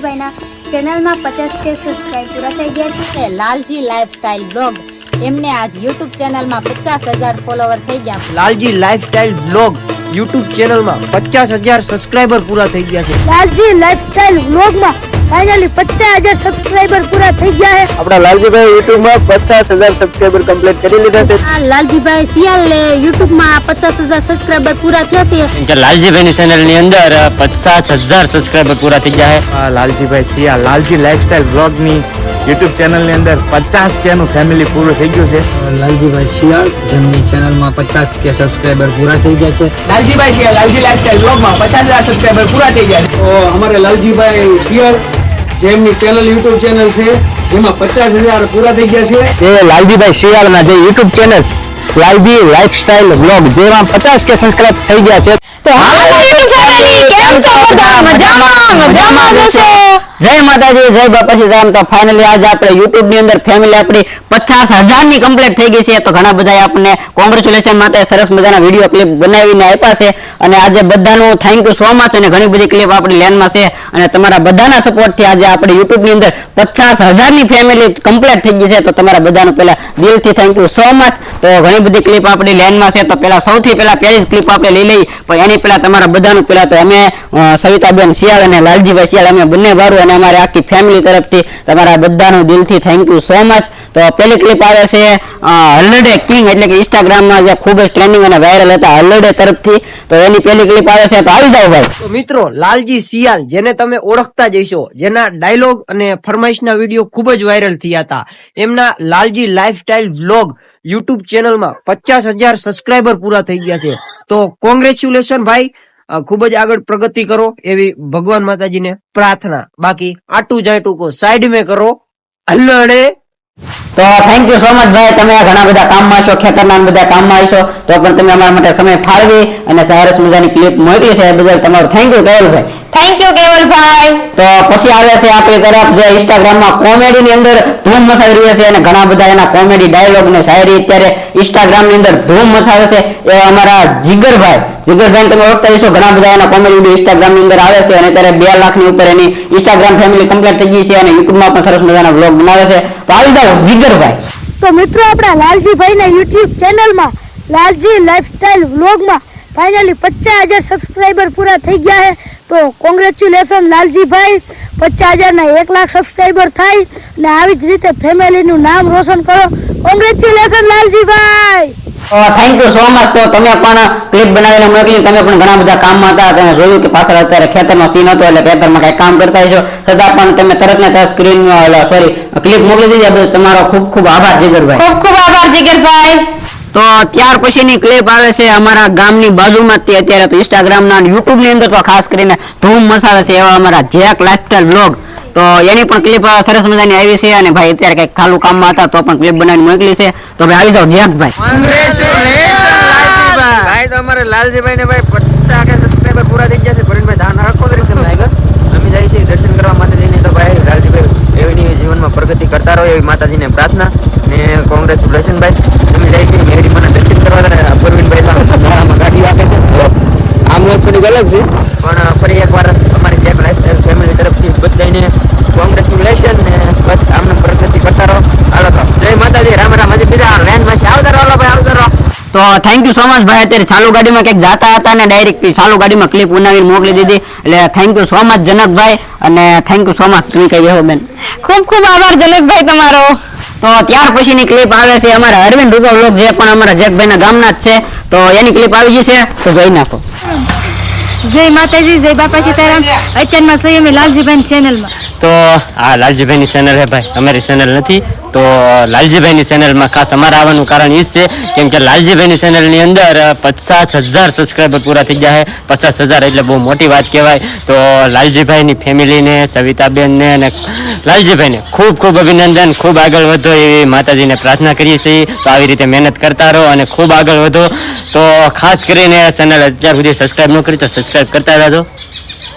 લાલજીભાઈના ચેનલમાં 50K subscribe પૂરા થઈ ગયા છે. લાલજી લાઈફસ્ટાઈલ બ્લોગ એમને આજ YouTube ચેનલમાં 50,000 ફોલોવર થઈ ગયા. લાલજી લાઈફસ્ટાઈલ બ્લોગ YouTube ચેનલમાં 50,000 સબસ્ક્રાઇબર પૂરા થઈ ગયા છે. લાલજી લાઈફસ્ટાઈલ વ્લોગમાં ફાઇનલી 50,000 સબસ્ક્રાઇબર પૂરા થઈ ગયા છે. આપણા લાલજીભાઈ YouTube માં 50,000 સબસ્ક્રાઇબર કમ્પ્લીટ કરી લીધા છે. લાલજીભાઈ સિયાલે YouTube માં 50,000 સબસ્ક્રાઇબર પૂરા થયા છે. કે લાલજીભાઈની ચેનલ ની અંદર 50,000 સબસ્ક્રાઇબર પૂરા થઈ ગયા છે. લાલજીભાઈ સિયા લાલજી લાઈફસ્ટાઈલ બ્લોગ ની YouTube ચેનલ ની અંદર 50K નું ફેમિલી પૂરું થઈ ગયું છે. લાલજીભાઈ શિયાળ જેમની ચેનલમાં 50K સબસ્ક્રાઇબર પૂરા થઈ ગયા છે. લાલજીભાઈ શિયાળ લાલજી લાઈફસ્ટાઈલ બ્લોગમાં 50,000 સબસ્ક્રાઇબર પૂરા થઈ ગયા છે. તો અમારે લાલજીભાઈ શિયાળ જેમની ચેનલ YouTube ચેનલ છે જેમાં 50,000 પૂરા થઈ ગયા છે. એ લાલજીભાઈ શિયાળના જે YouTube channel Lalji lifestyle blog જેમાં 50K સબસ્ક્રાઇબ થઈ ગયા છે. તો જય માતાજી, જય બાપા સીતારામ. તો ફાઇનલી આજે આપણે YouTube ની અંદર ફેમિલી આપણી 50,000 ની કમ્પ્લીટ થઈ ગઈ છે. તો ઘણા બધા આપણને કોંગ્રેચ્યુલેશન માટે સરસ મજાના વિડીયો ક્લિપ બનાવીને આપ્યા છે અને આજે બધાનું થેન્ક યુ સો મચ. અને ઘણી બધી ક્લિપ આપણી લેનમાં છે અને તમારા બધાના સપોર્ટ થી આજે આપણે YouTube ની અંદર 50,000 ની ફેમિલી કમ્પ્લીટ થઈ ગઈ છે. તો તમારા બધાનું પહેલા દિલથી થેન્ક યુ સો મચ. તો ઘણી બધી ક્લિપ આપણી લેનમાં છે. તો પહેલા સૌથી પહેલા પહેલી ક્લિપ આપણે લઈ લઈ, પણ એની પહેલા તમારા બધાનું પહેલા તો અમે સવિતાબેન શિયાળ અને લાલજીભાઈ શિયાળ અમે બંને બારું અને અમારી આખી ફેમિલી તરફથી તમારા બધાનું દિલથી થેન્ક યુ સો મચ. તો પહેલી ક્લિપ આવે છે હલ્લડે કિંગ એટલે કે ઇન્સ્ટાગ્રામમાં જે ખૂબ જ ટ્રેન્ડિંગ અને વાયરલ હતા હલ્લડે તરફથી. તો એની પહેલી ક્લિપ આવે છે. તો આવી જાઓ ભાઈ. તો મિત્રો લાલજી સિયાલ જેને તમે ઓળખતા જ હશો, જેના ડાયલોગ અને ફરમાઈશના વિડીયો ખૂબ જ વાયરલ થયા હતા, એમના લાલજી લાઈફસ્ટાઈલ વ્લોગ YouTube ચેનલમાં 50,000 સબસ્ક્રાઇબર પૂરા થઈ ગયા છે. તો કોંગ્રેચ્યુલેશન ભાઈ, ખૂબ જ આગળ પ્રગતિ કરો એવી ભગવાન માતાજીને પ્રાર્થના. બાકી આટું જાય ટૂંકો સાઈડ મેં કરો હલ્લડે. તો થેન્ક યુ સો મચ ભાઈ. તમે ઘણા બધા કામમાં છો, ખેતરના બધા કામમાં આવીશો તો પણ તમે અમારા માટે સમય ફાળવી અને સરસ મજાની ક્લિપ મોકલી છે એ બદલ તમારું thank you Kevalbhai. Thank you Kevalbhai. તો પછી આવે છે આપણી તરફ જે ઇન્સ્ટાગ્રામમાં કોમેડી ની અંદર ધૂમ મચાવી રહી છે અને ઘણા બધા એના કોમેડી ડાયલોગ ને શાયરી અત્યારે ઇન્સ્ટાગ્રામ ની અંદર ધૂમ મચાવે છે એવા અમારા જીગરભાઈ. જીગરભાઈ તમે ઓળખતા હશો, ઘણા બધા એના કોમેડી વિડીયો ઇન્સ્ટાગ્રામ ની અંદર આવે છે અને અત્યારે 2 લાખ ની ઉપર એની ઇન્સ્ટાગ્રામ ફેમિલી કમ્પ્લીટ થઈ ગઈ છે અને YouTube માં પણ સરસ મજાના વ્લોગ બનાવે છે. તો આવી જાઓ જીગરભાઈ. તો મિત્રો આપણા લાલજીભાઈના YouTube ચેનલમાં લાલજી લાઈફસ્ટાઈલ વ્લોગમાં ફાઇનલી 50,000 સબસ્ક્રાઇબર પૂરા થઈ ગયા છે. તો કોંગ્રેચ્યુલેશન લાલજીભાઈ, 50,000 ના 1 લાખ સબસ્ક્રાઇબર થાય અને આવી જ રીતે ફેમિલીનું નામ રોશન કરો. Congratulation Laljibhai. Thank you so much. તો તમે પણ ક્લિપ બનાવીને મોકલી, તમે પણ ઘણા બધા કામમાં હતા, તમે જોયું કે પાછળ અત્યારે ખેતરનો સીન હતો એટલે ખેતરમાં કઈ કામ કરતા હશો, છતાં પણ તમે તરત ને તરત સ્ક્રીન ક્લિપ મોકલી દીધી. બદલ તમારો ખૂબ ખૂબ આભાર જીગરભાઈ. ખૂબ ખૂબ આભાર જીગરભાઈ. તો ત્યાર પછીની ક્લિપ આવે છે અમારા ગામની બાજુમાં જ અત્યારે તો ઇન્સ્ટાગ્રામ ના YouTube ની અંદર તો ખાસ કરીને ધૂમ મચાવે છે એવા અમારા જેક લાઈફસ્ટાઈલ વ્લોગ. તો એની પણ ક્લિપ સરસ મજાની આવી છે અને ભાઈ અત્યારે કઈક ખાલું કામમાં હતા તો પણ ક્લિપ બનાવીને મોકલી છે. તો ભાઈ આવી જાઓ જેકભાઈ. ભાઈ તો અમારે લાલજીભાઈ ને ભાઈ 50,000 સબસ્ક્રાઇબર પૂરા થઈ ગયા છે. ભરણભાઈ ધાન રાખો કરી તમે આગળ અમે જાય છે દર્શન કરવા માતાજીને. તો ભાઈ લાલજીભાઈ એવી જીવનમાં પ્રગતિ કરતા રહો એવી માતાજીને પ્રાર્થના ને કોંગ્રેચ્યુલેશન ભાઈ. અમે જાય છે મેરી મને દર્શન કરવા પરવીનભાઈ ગાડી વાગે છે. આમ થોડીક અલગ છે પણ ફરી એકવાર અમારી જેક લાઈફસ્ટાઈલ ફેમિલી તરફથી બધાને કોંગ્રેચ્યુલેશન ને બસ આમને પ્રગતિ કરતા રહો. હાલો તો જય માતાજી, રામ રામ. હજી બીજા લેન્ડમાં છે, આવતા રહો ભાઈ, આવતા રહો. તો થેન્ક યુ સો મચ ભાઈ. અત્યારે ચાલુ ગાડીમાં ક્યાંક જાતા હતા ને ડાયરેક્ટ ચાલુ ગાડીમાં ક્લિપ બનાવીને મોકલી દીધી એટલે થેન્ક યુ સો મચ જનકભાઈ અને થેન્ક યુ સો મચ. તમે કઈ કહો બેન? ખૂબ ખૂબ આભાર જનકભાઈ તમારો. તો ત્યાર પછીની ક્લિપ આવે છે અમારા અરવિંદ રૂપા વ્લોગ જે પણ અમારા જેકભાઈના ગામના જ છે. તો એની ક્લિપ આવી ગઈ છે તો જોઈ નાખો. જય માતાજી, જય બાપા સીતારામ. અત્યારમાં સહી અમે લાલજીભાઈની ચેનલમાં. તો આ લાલજીભાઈની ચેનલ છે ભાઈ, અમારી ચેનલ નથી. તો લાલજીભાઈની ચેનલમાં ખાસ અમારા આવવાનું કારણ એ જ છે કેમ કે લાલજીભાઈની ચેનલની અંદર 50,000 સબસ્ક્રાઈબર પૂરા થઈ ગયા છે. 50,000 એટલે બહુ મોટી વાત કહેવાય. તો લાલજીભાઈની ફેમિલીને, સવિતાબેનને અને લાલજીભાઈને ખૂબ ખૂબ અભિનંદન. ખૂબ આગળ વધો એવી માતાજીને પ્રાર્થના કરીએ છીએ. તો આવી રીતે મહેનત કરતા રહો અને ખૂબ આગળ વધો. તો ખાસ કરીને ચેનલ અત્યાર સુધી સબસ્ક્રાઈબ ન કરી તો સબસ્ક્રાઈબ કરતા રહેજો,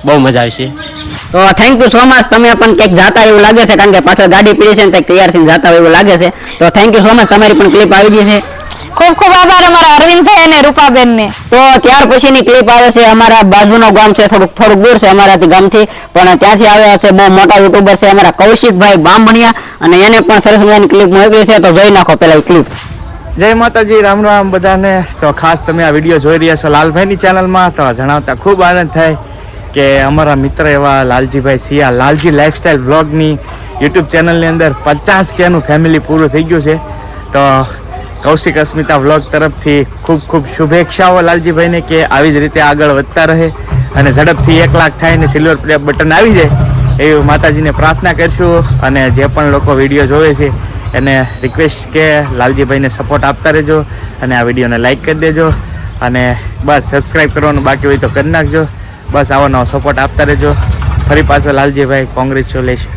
બહુ મજા આવશે. તો થેન્ક યુ સો મચ. તમે પણ ક્યાંક જાતા એવું લાગે છે કારણ કે પાછળ ગાડી પીડી છે ને તૈયાર થઈને જાતા એવું લાગે છે. તો થેન્ક યુ સો મચ. તમારી પણ ક્લિપ આવી ગઈ છે. ખૂબ ખૂબ આભાર અમારા અરવિંદભાઈ અને રૂપાબેન ને. તો ત્યાર પછીની ક્લિપ આવે છે અમારા બાજુનું ગામ છે, થોડુંક દૂર છે અમારાથી ગામથી, પણ ત્યાંથી આવ્યા છે બહુ મોટા યુટ્યુબર છે અમારા કૌશિકભાઈ બામણિયા, અને એને પણ સરસ મજાની ક્લિપ મોકલી છે. તો જોઈ નાખો પેલા ક્લિપ. જય માતાજી, રામ રામ બધાને. તો ખાસ તમે આ વિડીયો જોઈ રહ્યા છો લાલભાઈની ચેનલમાં, તો જણાવતા ખૂબ આનંદ થાય કે અમારા મિત્ર એવા લાલજીભાઈ સિયા લાલજી લાઈફસ્ટાઈલ વ્લોગની યુટ્યુબ ચેનલની અંદર 50K નું ફેમિલી પૂરું થઈ ગયું છે. તો કૌશિક અસ્મિતા વ્લોગ તરફથી ખૂબ ખૂબ શુભેચ્છાઓ લાલજીભાઈને કે આવી જ રીતે આગળ વધતા રહે અને ઝડપથી 1 લાખ થાય ને સિલ્વર પ્લે બટન આવી જાય એવી માતાજીને પ્રાર્થના કરશું. અને જે પણ લોકો વિડીયો જોવે છે એને રિક્વેસ્ટ કે લાલજીભાઈને સપોર્ટ આપતા રહેજો અને આ વિડીયોને લાઈક કરી દેજો અને બસ સબસ્ક્રાઈબ કરવાનું બાકી હોય તો કરી નાખજો. બસ આવો નવો સપોર્ટ આપતા રહેજો. ફરી પાછો લાલજીભાઈ કોંગ્રેચ્યુલેશન.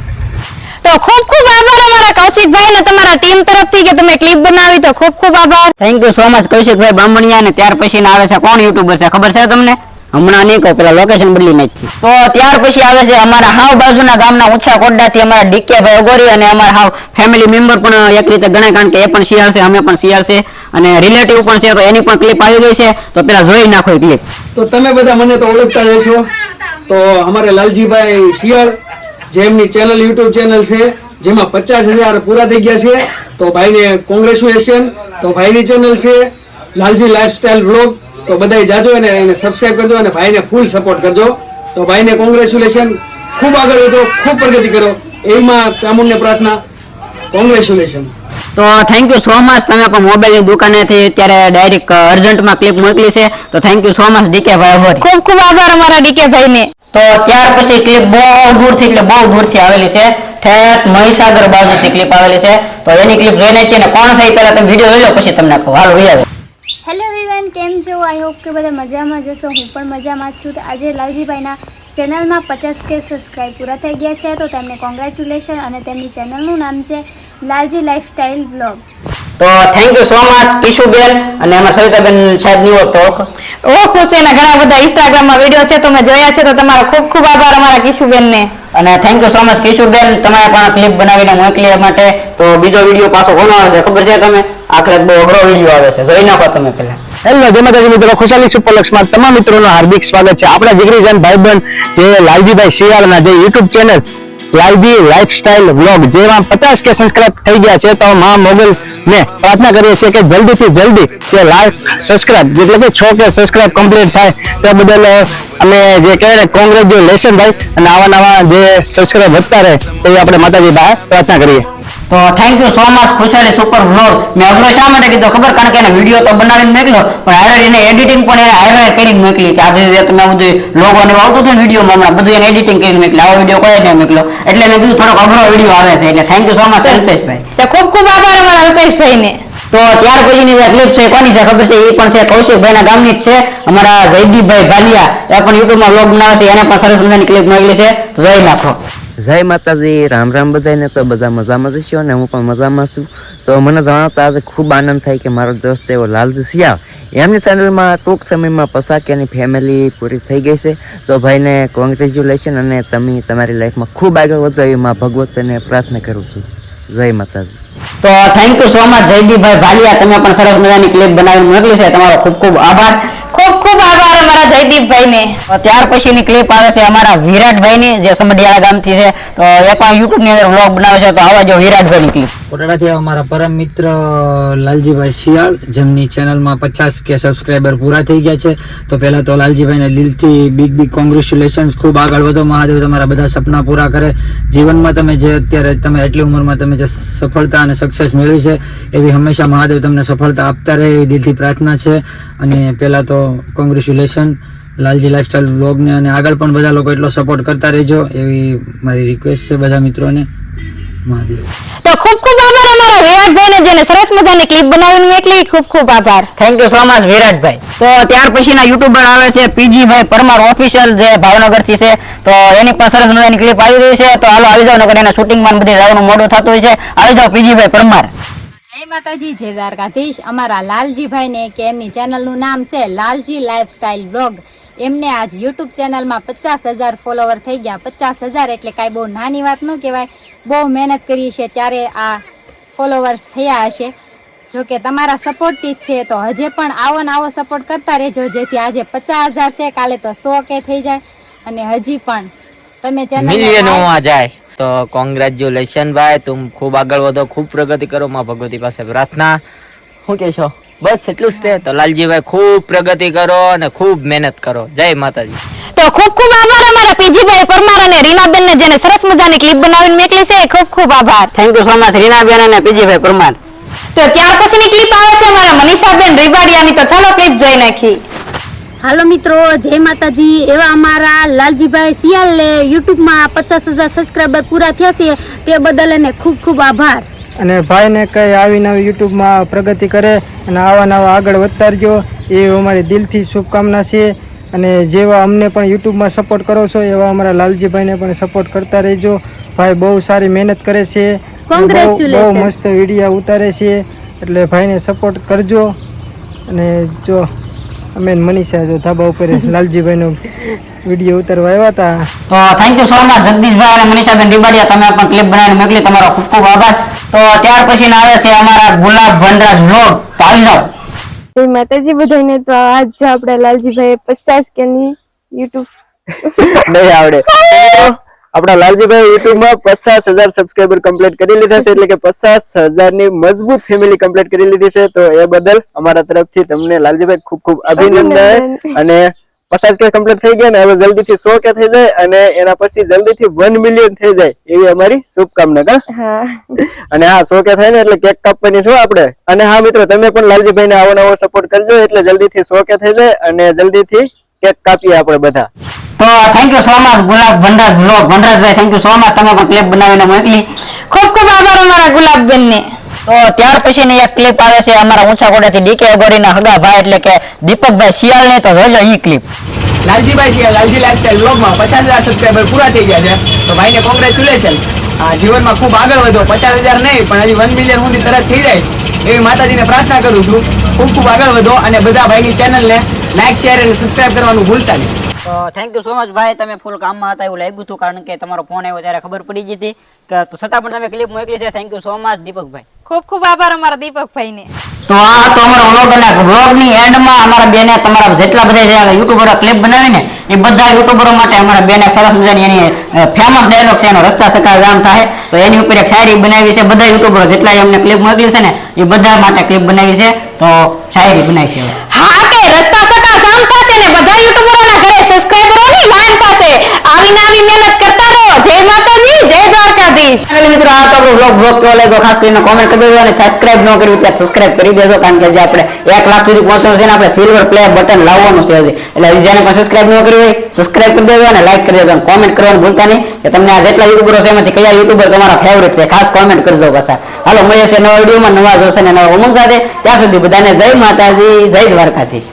તો ખૂબ ખૂબ આભાર અમારા કૌશિકભાઈ ને તમારા ટીમ તરફથી કે તમે ક્લિપ બનાવી, તો ખૂબ ખૂબ આભાર. Thank you so much Kaushikbhai Bamaniya. ને ત્યાર પછી આવે છે કોણ યુટ્યુબર છે ખબર છે તમને? હમણાં નહીં કહું, પેલા લોકેશન બદલી નાખી. તો ત્યાર પછી આવે છે અમારા હાવ બાજુના ગામના ઊંચા કોટડાથી અમારા ડીકેભાઈ ઓગોરી, અને અમારા હાવ ફેમિલી મેમ્બર પણ એક રીતે ગણાય, કારણ કે એ પણ શિયાળ છે, અમે પણ શિયાળ છે અને રિલેટિવ પણ છે. તો એની પણ ક્લિપ આવી ગઈ છે, તો પેલા જોઈ નાખો ક્લિપ. તો તમે બધા મને તો ઓળખતા જ હશો. તો અમારે લાલજીભાઈ શિયાળ જેમની ચેનલ યુટ્યુબ ચેનલ છે જેમાં 50,000 પૂરા થઈ ગયા છે. તો ભાઈને કોંગ્રેચ્યુલેશન. તો ભાઈની ચેનલ છે લાલજી લાઈફસ્ટાઈલ વ્લોગ. તો બધાય જાજો એને સબસ્ક્રાઇબ કરજો અને ભાઈને ફૂલ સપોર્ટ કરજો. તો ભાઈને કોંગ્રેચ્યુલેશન, ખૂબ આગળ વધો, ખૂબ પ્રગતિ કરો એમાં ચામુંડને પ્રાર્થના. કોંગ્રેચ્યુલેશન. તો થેન્ક યુ સો મચ. તમે પણ મોબાઈલની દુકાનેથી અત્યારે ડાયરેક્ટ અર્જન્ટમાં ક્લિપ મોકલી છે, તો થેન્ક યુ સો મચ ડીકેભાઈ ઓગોરી. ખૂબ ખૂબ આભાર અમારા ડીકેભાઈ ને. તો ત્યાર પછી ક્લિપ બહુ દૂરથી એટલે બહુ દૂરથી આવેલી છે, ઠેઠ મહીસાગર બાજુથી ક્લિપ આવેલી છે. તો એની ક્લિપ જોઈ નાખીએ ને કોણ છે પહેલા તમે વિડીયો જોઈ લો, પછી તમને કહું. હાલો વિયાવો. હેલો એવરીવન, કેમ છો? આઈ હોપ કે બધા મજામાં જશો. હું પણ મજામાં જ છું. તો આજે લાલજીભાઈના ચેનલમાં 50K સબસ્ક્રાઈબ પૂરા થઈ ગયા છે, તો તેમને કોંગ્રેચ્યુલેશન. અને તેમની ચેનલનું નામ છે લાલજી લાઈફસ્ટાઈલ વ્લોગ. તો thank you so much Kishuben. અને અમારા સવિતાબેન સાહેબ ની ઓળખતો ઓળખું છે ને, ઘણા બધા ઇન્સ્ટાગ્રામમાં વિડીયો છે તો મેં જોયા છે, તો તમારો ખૂબ ખૂબ આભાર અમારા કિશુબેન ને. અને thank you so much Kishuben, તમારે પણ ક્લિપ બનાવીને મોકલી માટે. તો બીજો વિડીયો પાછો કોનો આવે છે ખબર છે તમે? આખરે બહુ અઘરો વિડીયો આવે છે, જોઈ નાખો તમે પહેલા. હેલો જય માતાજી મિત્રો, ખુશાલી સુપરલક્ષમાં તમામ મિત્રોનું હાર્દિક સ્વાગત છે. આપણા જીગરીજાન ભાઈબંધ જે લાલજીભાઈ શિયાળના જે YouTube channel Lalji lifestyle vlog જેમાં 50K સબસ્ક્રાઇબ થઈ ગયા છે, તો મા મોગલ ને પ્રાર્થના કરીએ છીએ કે જલ્દીથી જલ્દી જે લાઈક સબસ્ક્રાઇબ એટલે કે 6K સબસ્ક્રાઇબ કમ્પ્લીટ થાય તે બદલ અમે જે કહેવાય કોંગ્રેચ્યુલેશન ભાઈ. અને આવા નવા જે સબસ્ક્રાઇબ વધતા રહે એવી આપણે માતાજી બહાર પ્રાર્થના કરીએ. તો thank you so much Khushali super vlog. મેં અઘરો શા માટે કીધો ખબર? કારણ કે એને વિડીયો તો બનાવીને મોકલ્યો, પણ હારે એને એડિટિંગ પણ એને હારે કરીને મોકલી કે આજે જે તમે બધું લોગો ને આવતું હતું વિડીયોમાં હમણાં બધું એને એડિટિંગ કરીને મોકલ્યો. આવો વિડીયો કોઈ નહીં મોકલ્યો, એટલે મેં કીધું થોડોક અઘરો વિડીયો આવે છે. એટલે થેન્ક યુ સો મચ અલ્પેશભાઈ. તો ખૂબ ખૂબ આભાર અમારા અલ્પેશભાઈ ને. તો ત્યાર પછીની જે ક્લિપ છે કોની છે ખબર છે? એ પણ છે કૌશિકભાઈના ગામની જ છે, અમારા જયદીપભાઈ ભાલિયા. એ પણ યુટ્યુબમાં વ્લોગ બનાવે છે, એને પણ સરસ મજાની ક્લિપ મોકલી છે, તો જોઈ નાખો. જય માતાજી, રામ રામ બધાને. તો બધા મજામાં જ છો અને હું પણ મજામાં છું. તો મને જણાવતા આજે ખૂબ આનંદ થાય કે મારો દોસ્ત એવો લાલજી શિયાળ એમની ચેનલમાં ટૂંક સમયમાં 50Kની ફેમિલી પૂરી થઈ ગઈ છે. તો ભાઈને કોંગ્રેચ્યુલેશન અને તમે તમારી લાઈફમાં ખૂબ આગળ વધો એવી માં ભગવતને પ્રાર્થના કરું છું. જય માતાજી. તો thank you so much Jaydeepbhai Bhaliya, તમે પણ સરસ મજાની ક્લિપ બનાવીને મોકલી છે, તમારો ખૂબ ખૂબ આભાર. ખૂબ ખૂબ આભાર અમારા જયદીપભાઈ ને. ત્યાર પછીની ક્લિપ આવે છે અમારા વિરાટભાઈની, જે સમઢિયાળા ગામથી છે. તો એ પણ યુટ્યુબ ની અંદર વ્લોગ બનાવે છે, તો આવા જો વિરાટભાઈની ક્લિપ. કોટડાથી અમારા પરમ મિત્ર લાલજીભાઈ શિયાળ જેમની ચેનલમાં 50K સબસ્ક્રાઇબર પૂરા થઈ ગયા છે. તો પહેલા તો લાલજીભાઈને દિલથી બિગ કોંગ્રેચ્યુલેશન્સ. ખૂબ આગળ વધો, મહાદેવ તમારા બધા સપના પૂરા કરે. જીવનમાં તમે જે અત્યારે તમે એટલી ઉંમરમાં તમે જે સફળતા અને સક્સેસ મેળવી છે એવી હંમેશા મહાદેવ તમને સફળતા આપતા રહે એવી દિલથી પ્રાર્થના છે. અને પહેલા તો કોંગ્રેચ્યુલેશન લાલજી લાઈફસ્ટાઈલ વ્લોગને, અને આગળ પણ બધા લોકો એટલો સપોર્ટ કરતા રહેજો એવી મારી રિક્વેસ્ટ છે બધા મિત્રોને. મહાદેવ. તો ખૂબ ખૂબ આભાર અમારા વિરાટભાઈ ને, જેને સરસ મજાની ક્લિપ બનાવીને મોકલી. ખૂબ ખૂબ આભાર. Thank you so much Viratbhai. તો ત્યાર પછીના યુટ્યુબર આવે છે પીજીભાઈ પરમાર ઓફિશિયલ, જે ભાવનગર થી છે. તો એની પણ સરસ મજાની ક્લિપ આવી રહી છે, તો હાલો આવી જાવ, નકર એના શૂટિંગમાં બધે જવાનું મોડું થતું હોય છે. આવી જાવ પીજીભાઈ પરમાર. જય માતાજી, જય દ્વારકાધીશ. અમારા લાલજીભાઈ ને કે એમની ચેનલનું નામ છે લાલજી લાઈફસ્ટાઈલ વ્લોગ. એમને આજ યુટ્યુબ ચેનલમાં 50,000 ફોલોવર થઈ ગયા. 50,000 એટલે કાંઈ બહુ નાની વાત ન કહેવાય. બહુ મહેનત કરી છે ત્યારે આ ફોલોવર્સ થયા હશે. જો કે તમારા સપોર્ટથી જ છે, તો હજે પણ આવો ને આવો સપોર્ટ કરતા રહેજો, જેથી આજે 50,000 છે, કાલે તો 100K થઈ જાય અને હજી પણ તમે મિલિયન ચેનલ હોવા જાય. તો કોંગ્રેચ્યુલેશન ભાઈ, તું ખૂબ આગળ વધો, ખૂબ પ્રગતિ કરો. માં ભગવતી પાસે પ્રાર્થના. શું કહેશો? બસ એટલું જ છે. તો લાલજીભાઈ ખૂબ પ્રગતિ કરો અને ખૂબ મહેનત કરો. જય માતાજી. તો ખૂબ ખૂબ આભાર અમારા પીજીભાઈ પરમાર અને રીનાબેન ને જેને સરસ મજાની ક્લિપ બનાવીને મોકલી છે. ખૂબ ખૂબ આભાર. Thank you so much Reenaben અને પીજીભાઈ પરમાર. તો ત્યાર પછીની ક્લિપ આવે છે અમારા મનીષાબેન રીબાડિયાની. તો ચાલો ક્લિપ જોઈ નાખી. હાલો મિત્રો, જય માતાજી. એવા અમારા લાલજીભાઈ શિયાળને યુટ્યુબમાં 50,000 સબસ્ક્રાઈબર પૂરા થયા છે, તે બદલ એને ખૂબ ખૂબ આભાર. અને ભાઈને કઈ આવી નવી યુટ્યુબમાં પ્રગતિ કરે અને આવા નવા આગળ વધતા રહેજો, એ અમારી દિલથી શુભકામના છે. અને જેવા અમને પણ યુટ્યુબમાં સપોર્ટ કરો છો એવા અમારા લાલજીભાઈને પણ સપોર્ટ કરતા રહેજો. ભાઈ બહુ સારી મહેનત કરે છે, બહુ મસ્ત વિડીયો ઉતારે છે, એટલે ભાઈને સપોર્ટ કરજો. અને જો અમે મનીષા જો ધાબા ઉપર લાલજીભાઈનો વિડીયો ઉતારવા આવ્યા હતા. તો થેન્ક યુ સો મચ જગદીશભાઈ અને મનીષાબેન રીબાડિયા, તમે પણ ક્લિપ બનાવીને મોકલી, તમારો ખૂબ ખૂબ આભાર. તો ત્યાર પછી આવે છે અમારા ગુલાબ વનરાજ વ્લોગ. તો આવી જાઓ. જય માતાજી બધાને. તો આજ આપણે લાલજીભાઈ 50K ની યુટ્યુબ નહીં આવડે. આપણા લાલજીભાઈ યુટ્યુબમાં 50,000 સબસ્ક્રાઇબર કમ્પ્લીટ કરી લીધા છે, એટલે કે 50,000 ની મજબૂત ફેમિલી કમ્પ્લીટ કરી લીધી છે. તો એ બદલ અમારા તરફથી તમને લાલજીભાઈ ખૂબ ખૂબ અભિનંદન. અને 50K કમ્પ્લીટ થઈ ગયા ને હવે જલ્દીથી 100K થઈ જાય અને એના પછી જલ્દીથી 1 મિલિયન થઈ જાય એવી અમારી શુભકામના. અને હા 100K થાય ને એટલે કેક કાપવાની છે આપણે. અને હા મિત્રો, તમે પણ લાલજીભાઈને આવો નવો સપોર્ટ કરજો, એટલે જલ્દીથી 100K થઈ જાય અને જલ્દીથી કેક કાપીએ આપણે બધા. તો thank you so much gulab Vanraj vlog. વનરાજભાઈ thank you so much, તમે પણ ક્લિપ બનાવીને મોકલી. ખૂબ ખૂબ આભાર અમારા ગુલાબબેન ને. તો ત્યાર પછીની એક ક્લિપ આવે છે અમારા ઊંચા કોટેથી ડીકે અગોરીના હગા ભાઈ એટલે કે દીપકભાઈ શિયાળની. તો જોજો ઈ ક્લિપ. લાલજીભાઈ શિયાળ લાલજી લાઈફસ્ટાઈલ બ્લોગમાં 50,000 સબસ્ક્રાઇબર પૂરા થઈ ગયા છે. તો ભાઈને કોંગ્રેચ્યુલેશન. આ જીવનમાં ખૂબ આગળ વધો. 50,000 નહીં પણ હજી 1 મિલિયન સુધી તરત થઈ જાય એવી માતાજીને પ્રાર્થના કરું છું. ખૂબ ખૂબ આગળ વધો અને બધા ભાઈની ચેનલને લાઈક શેર અને સબસ્ક્રાઇબ કરવાનું ભૂલતા નહીં. તો થેન્ક યુ સો મચ ભાઈ, તમે ફૂલ કામમાં હતા એવું લાગ્યું હતું, કારણ કે તમારો ફોન આવ્યો ત્યારે ખબર પડી ગઈ હતી કે તો છતાં પણ તમે ક્લિપ મોકલી છે. થેન્ક યુ સો મચ દીપકભાઈ. ખૂબ ખૂબ આભાર અમારા દીપકભાઈ ને. તો આ તો અમારો વ્લોગ અને વ્લોગની એન્ડમાં અમારા બેને તમારા જેટલા બધા જે યુટ્યુબરો ક્લિપ બનાવીને એ બધા યુટ્યુબરો માટે અમારા બેને સરસ મજાની એની ફેમસ ડાયલોગ છે, એનો રસ્તા સકા જામ થાય, તો એની ઉપર એક શાયરી બનાવી છે. બધા યુટ્યુબરો જેટલા અમને ક્લિપ મોકલી છે ને એ બધા માટે ક્લિપ બનાવી છે. તો શાયરી બનાવી છે. હા, કે રસ્તા સકા જામ થશે ને બધા યુટ્યુબરોના ઘરે સબસ્ક્રાઇબરોની લાઈન થશે. આવીને આવી મહેનત કરતા રહો. જય માતાજી, જય દ્વારકાધીશ. મિત્રો, આ તો આપણો વ્લોગ કેવો લાગ્યો ખાસ કરીને કોમેન્ટ કરી દેજો અને સબસ્ક્રાઇબ ન કર્યું ત્યાં સબસ્ક્રાઇબ કરી દેજો, કારણ કે જે આપણે 1 લાખ સુધી પહોંચવાનું છે ને આપણે સિલ્વર પ્લે બટન લાવવાનું છે હજી. એટલે જેને પણ સબસ્ક્રાઇબ ન કર્યું હોય સબસ્ક્રાઇબ કરી દેજો અને લાઈક કરી દેજો અને કોમેન્ટ કરવાનું ભૂલતા નહીં કે તમને આ જેટલા યુટ્યુબરો છે એમાંથી કયા યુટ્યુબર તમારા ફેવરેટ છે, ખાસ કોમેન્ટ કરજો પાછા. હાલો મળીએ છીએ નવા વિડીયોમાં નવા જોશે ને નવા ઉમંગ સાથે. ત્યાં સુધી બધાને જય માતાજી, જય દ્વારકાધીશ.